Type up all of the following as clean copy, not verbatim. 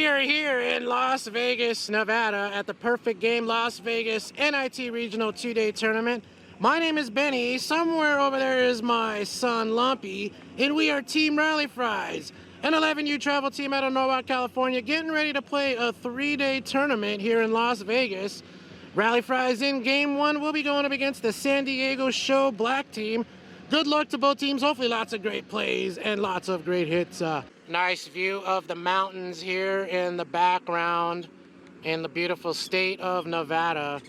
are here in Las Vegas, Nevada at the Perfect Game Las Vegas NIT Regional 2-day tournament. My name is Benny. Somewhere over there is my son Lumpy, and we are Team Rally Fries, an 11U travel team out of Norwalk, California, getting ready to play a 3-day tournament here in Las Vegas. Rally Fries in game 1 will be going up against the San Diego Show Black team. Good luck to both teams. Hopefully lots of great plays and lots of great hits. Nice view of the mountains here in the background in the beautiful state of Nevada.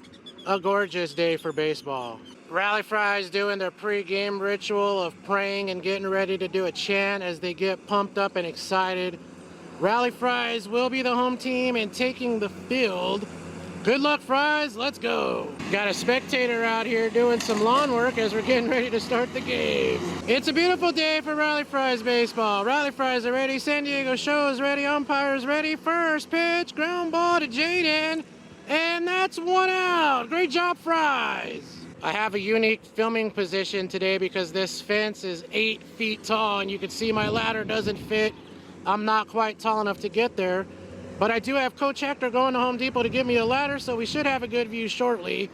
A gorgeous day for baseball. Rally Fries doing their pre-game ritual of praying and getting ready to do a chant as they get pumped up and excited. Rally Fries will be the home team and taking the field. Good luck, Fries. Let's go. Got a spectator out here doing some lawn work as we're getting ready to start the game. It's a beautiful day for Rally Fries baseball. Rally Fries are ready. San Diego Show is ready. Umpires ready. First pitch, ground ball to Jaden. And that's 1 out. Great job, Fries. I have a unique filming position today because this fence is 8 feet tall and you can see my ladder doesn't fit. I'm not quite tall enough to get there. But I do have Coach Hector going to Home Depot to give me a ladder, so we should have a good view shortly.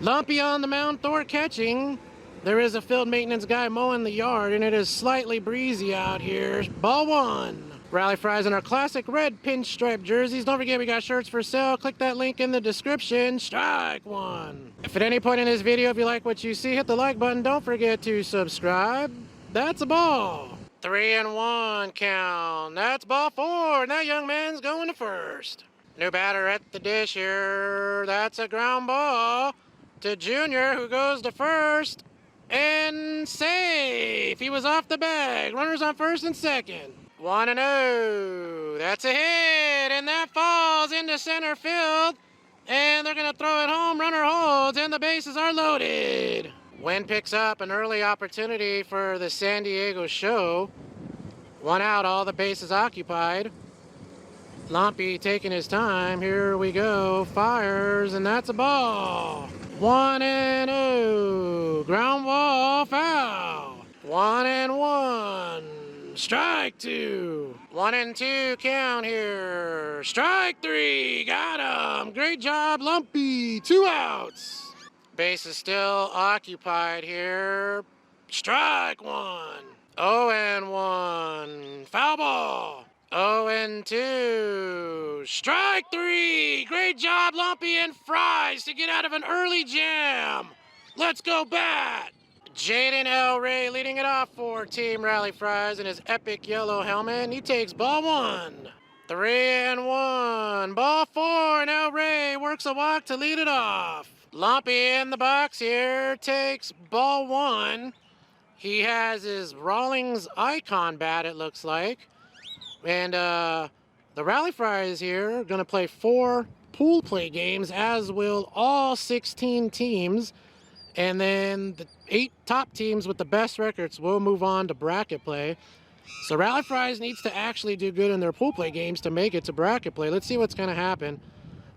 Lumpy on the mound, Thor catching. There is a field maintenance guy mowing the yard, and it is slightly breezy out here. Ball 1. Rally Fries in our classic red pinstripe jerseys. Don't forget we got shirts for sale. Click that link in the description. Strike 1. If at any point in this video, if you like what you see, hit the like button. Don't forget to subscribe. That's a ball. 3-1 count. That's ball 4. And that young man's going to first. New batter at the dish here. That's a ground ball to Junior, who goes to first. And safe. He was off the bag. Runners on first and second. 1-0. That's a hit. And that falls into center field. And they're going to throw it home. Runner holds. And the bases are loaded. Wind picks up, an early opportunity for the San Diego Show. 1 out, all the bases occupied. Lumpy taking his time. Here we go. Fires, and that's a ball. 1-0. Ground ball, foul. 1-1. Strike 2. 1-2 count here. Strike 3. Got him. Great job, Lumpy. 2 outs. Base is still occupied here. Strike 1. 0-1. Foul ball. 0-2. Strike 3. Great job, Lumpy and Fries, to get out of an early jam. Let's go bat. Jaden L. Ray leading it off for Team Rally Fries in his epic yellow helmet. And he takes ball 1. 3-1. Ball 4. And L. Ray works a walk to lead it off. Lumpy in the box here takes ball 1. He has his Rawlings Icon bat, it looks like. And the Rally Fries here are going to play 4 pool play games, as will all 16 teams. And then the 8 top teams with the best records will move on to bracket play. So Rally Fries needs to actually do good in their pool play games to make it to bracket play. Let's see what's going to happen.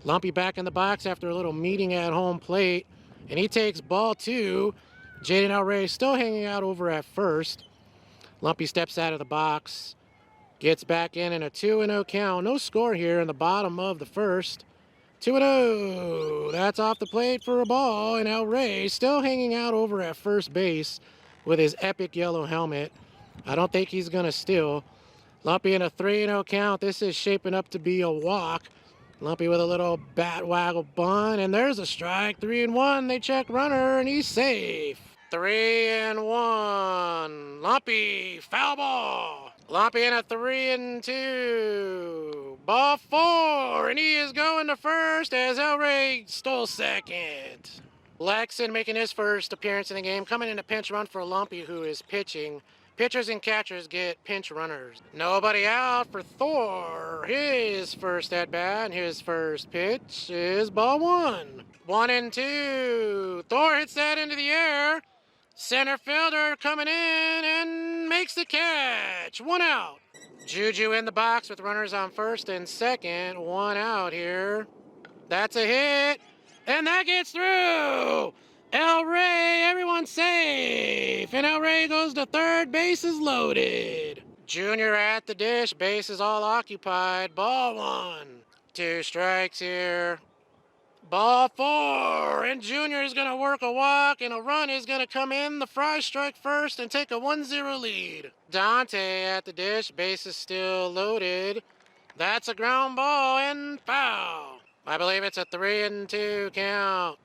Lumpy back in the box after a little meeting at home plate. And he takes ball 2. Jaden L. Ray still hanging out over at first. Lumpy steps out of the box. Gets back in a 2-0 count. No score here in the bottom of the first. 2-0. That's off the plate for a ball. And L. Ray still hanging out over at first base with his epic yellow helmet. I don't think he's going to steal. Lumpy in a 3-0 count. This is shaping up to be a walk. Lumpy with a little bat waggle bunt, and there's a strike. 3-1. They check runner, and he's safe. 3-1. Lumpy, foul ball. Lumpy in a 3-2. Ball 4, and he is going to first as El Rey stole second. Lexon making his first appearance in the game, coming in a pinch run for Lumpy, who is pitching. Pitchers and catchers get pinch runners. Nobody out for Thor. His first at bat, his first pitch is ball 1. 1-2. Thor hits that into the air. Center fielder coming in and makes the catch. 1 out. Juju in the box with runners on first and second. 1 out here. That's a hit. And that gets through. El Rey, everyone's safe. And El Rey goes to third, bases loaded. Junior at the dish. Base is all occupied. Ball 1. 2 strikes here. Ball 4. And Junior is going to work a walk, and a run is going to come in. The Fry strike first and take a 1-0 lead. Dante at the dish. Base is still loaded. That's a ground ball and foul. I believe it's a 3-2 count.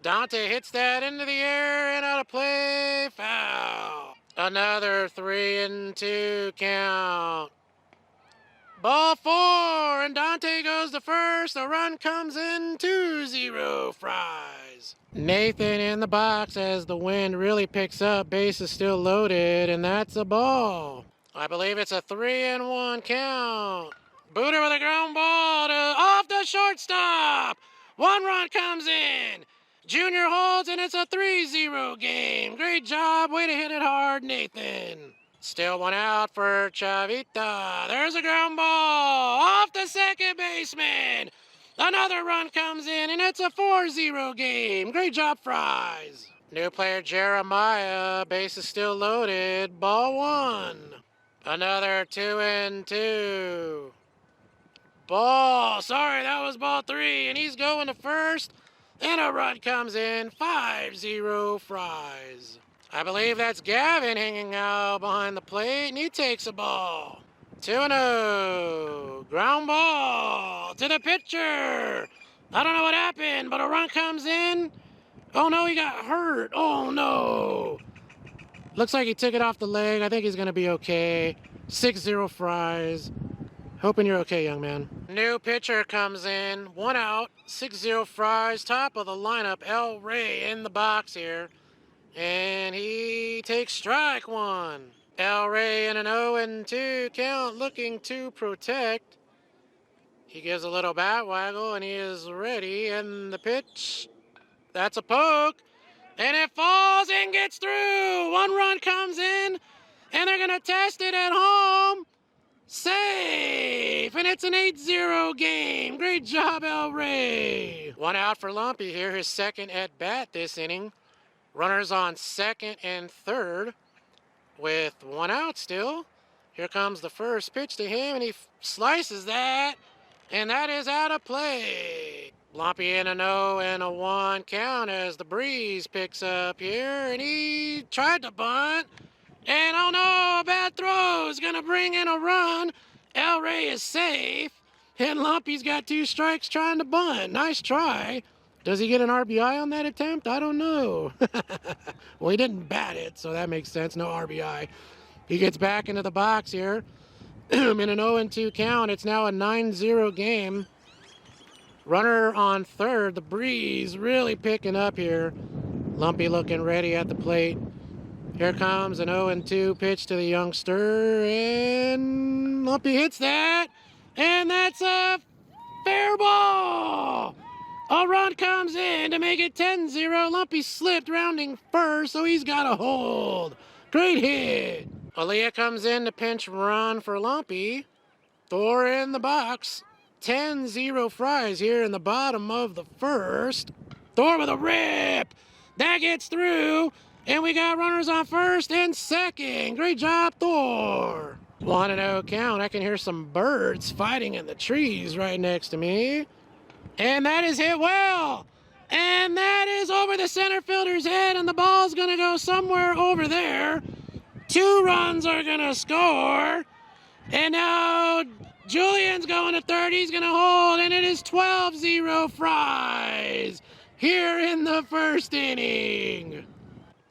Dante hits that into the air and out of play. Foul. Another 3-2 count. Ball 4, and Dante goes to first. A run comes in, 2-0 Fries. Nathan in the box as the wind really picks up. Base is still loaded, and that's a ball. I believe it's a 3-1 count. Booter with a ground ball to off the shortstop. 1 run comes in. Junior holds, and it's a 3-0 game. Great job. Way to hit it hard, Nathan. Still 1 out for Chavita. There's a ground ball off the second baseman. Another run comes in, and it's a 4-0 game. Great job, Fries. New player Jeremiah. Base is still loaded. Ball 1. Another 2-2. Ball. Sorry, that was ball 3, and he's going to first. And a run comes in, 5-0 Fries. I believe that's Gavin hanging out behind the plate, and he takes a ball. 2-0. Ground ball to the pitcher. I don't know what happened, but a run comes in. Oh, no, he got hurt. Oh, no. Looks like he took it off the leg. I think he's going to be okay. 6-0 Fries. Hoping you're okay, young man. New pitcher comes in. 1 out. 6-0 Fries. Top of the lineup. El Rey in the box here. And he takes strike 1. El Rey in an 0-2 count, looking to protect. He gives a little bat waggle, and he is ready. And the pitch, that's a poke. And it falls and gets through. 1 run comes in, and they're going to test it at home. Safe, and it's an 8-0 game. Great job, El Rey. 1 out for Lumpy here, his second at bat this inning. Runners on second and third with 1 out still. Here comes the first pitch to him, and he slices that, and that is out of play. Lumpy in an 0-1 count as the breeze picks up here, and he tried to bunt. And oh no, a bad throw is going to bring in a run. El Rey is safe. And Lumpy's got 2 strikes trying to bunt. Nice try. Does he get an RBI on that attempt? I don't know. Well, he didn't bat it, so that makes sense. No RBI. He gets back into the box here. In an 0-2 count, it's now a 9-0 game. Runner on third. The breeze really picking up here. Lumpy looking ready at the plate. Here comes an 0-2 pitch to the youngster, and Lumpy hits that, and that's a fair ball. A run comes in to make it 10-0. Lumpy slipped rounding first, so he's got a hold. Great hit. Aaliyah comes in to pinch run for Lumpy. Thor in the box. 10-0 Fries here in the bottom of the first. Thor with a rip. That gets through. And we got runners on first and second. Great job, Thor. 1-0 count. I can hear some birds fighting in the trees right next to me. And that is hit well. And that is over the center fielder's head, and the ball's going to go somewhere over there. 2 runs are going to score. And now Julian's going to third. He's going to hold, and it is 12-0 Fries here in the first inning.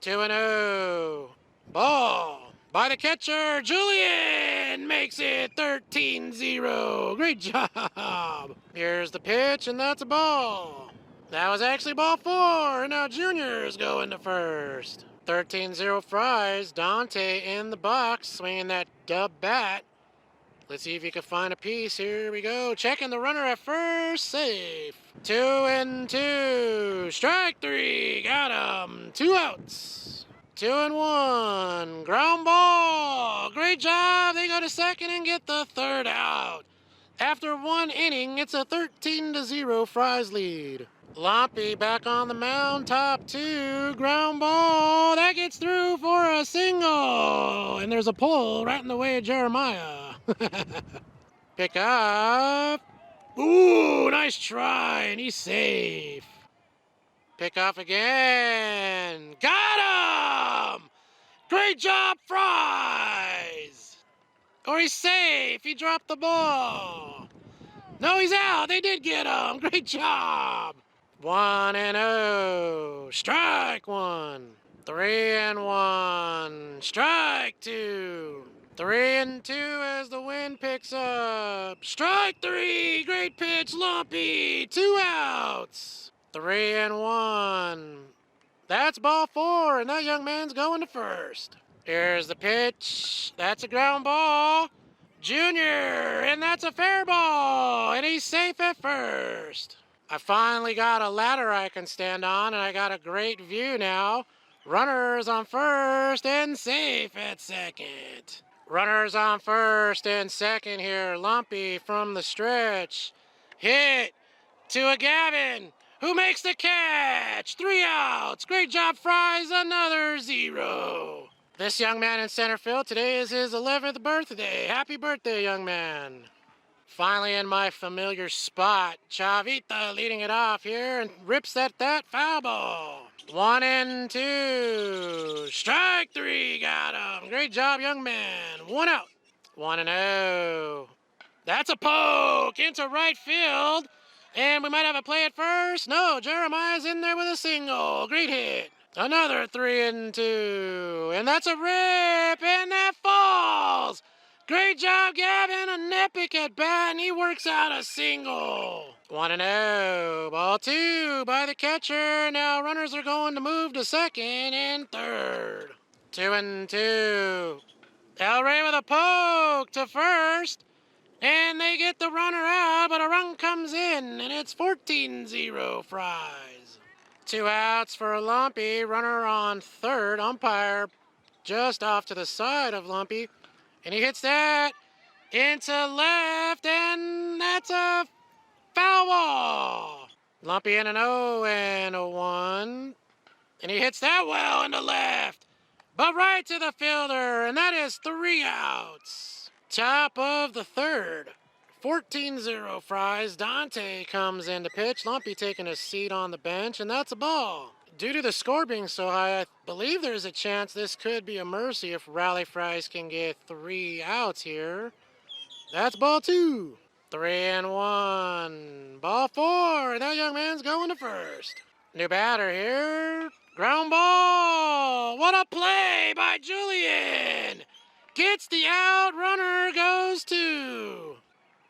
2-0. Ball by the catcher. Julian makes it 13-0. Great job. Here's the pitch, and that's a ball. That was actually ball 4, and now Junior's going to first. 13-0 Fries. Dante in the box, swinging that dub bat. Let's see if you can find a piece. Here we go. Checking the runner at first. Safe. 2-2. Strike 3. Got him. 2 outs. 2-1. Ground ball. Great job. They go to second and get the 3rd out. After 1 inning, it's a 13-0 Fries lead. Lumpy back on the mound, top 2, ground ball. That gets through for a single. And there's a pole right in the way of Jeremiah. Pick up. Ooh, nice try, and he's safe. Pick off again. Got him! Great job, Fries! Or he's safe. He dropped the ball. No, he's out. They did get him. Great job. 1-0. Strike 1. 3-1. Strike 2. 3-2 as the wind picks up. Strike 3. Great pitch, Lumpy. 2 outs. 3-1. That's ball 4, and that young man's going to first. Here's the pitch. That's a ground ball. Junior, and that's a fair ball, and he's safe at first. I finally got a ladder I can stand on, and I got a great view now. Runners on first and safe at second. Runners on first and second here. Lumpy from the stretch. Hit to a Gavin, who makes the catch. 3 outs. Great job, Fries. Another 0. This young man in center field, today is his 11th birthday. Happy birthday, young man. Finally in my familiar spot. Chavita leading it off here and rips at that foul ball. 1-2. Strike 3. Got him. Great job, young man. 1 out. 1-0. That's a poke into right field. And we might have a play at first. No, Jeremiah's in there with a single. Great hit. Another 3-2. And that's a rip. And that falls. Great job, Gavin. An epic at bat. And he works out a single. 1-0. Ball 2 by the catcher. Now runners are going to move to second and third. 2-2. El Rey with a poke to first. And they get the runner out, but a run comes in, and it's 14-0 Fries. 2 outs for Lumpy, runner on third, umpire just off to the side of Lumpy, and he hits that into left, and that's a foul ball. Lumpy in an 0-1, and he hits that well into left, but right to the fielder, and that is 3 outs. Top of the third. 14-0 Fries. Dante comes in to pitch. Lumpy taking a seat on the bench, and that's a ball. Due to the score being so high, I believe there's a chance this could be a mercy if Rally Fries can get 3 outs here. That's ball 2. 3-1. Ball 4. That young man's going to first. New batter here. Ground ball. What a play by Julian. Gets the out, runner goes to.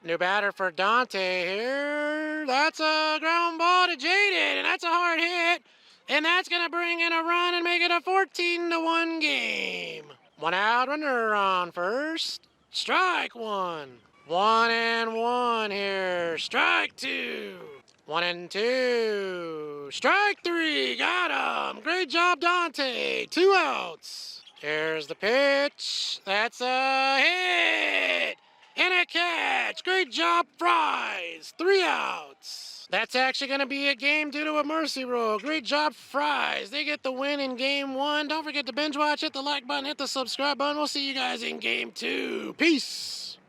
New batter for Dante here. That's a ground ball to Jaden, and that's a hard hit. And that's going to bring in a run and make it a 14-1 game. 1 out, runner on first. Strike 1. 1-1 here. Strike 2. 1-2. Strike 3. Got him. Great job, Dante. 2 outs. Here's the pitch. That's a hit. And a catch. Great job, Fries. 3 outs. That's actually going to be a game due to a mercy rule. Great job, Fries. They get the win in game 1. Don't forget to binge watch. Hit the like button. Hit the subscribe button. We'll see you guys in game 2. Peace.